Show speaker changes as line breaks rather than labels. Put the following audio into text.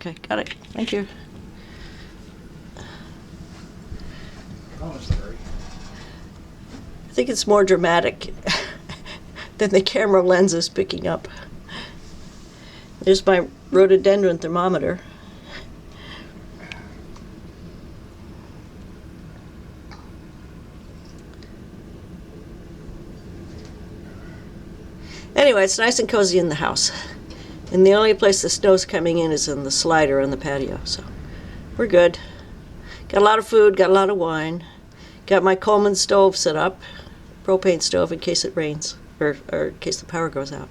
Okay, got it. Thank you.
Oh, sorry.
I think it's more dramatic than the camera lens is picking up. There's my rhododendron thermometer. Anyway, it's nice and cozy in the house. And the only place the snow's coming in is in the slider on the patio, so we're good. Got a lot of food, got a lot of wine. Got my Coleman stove set up, propane stove in case it rains, or in case the power goes out.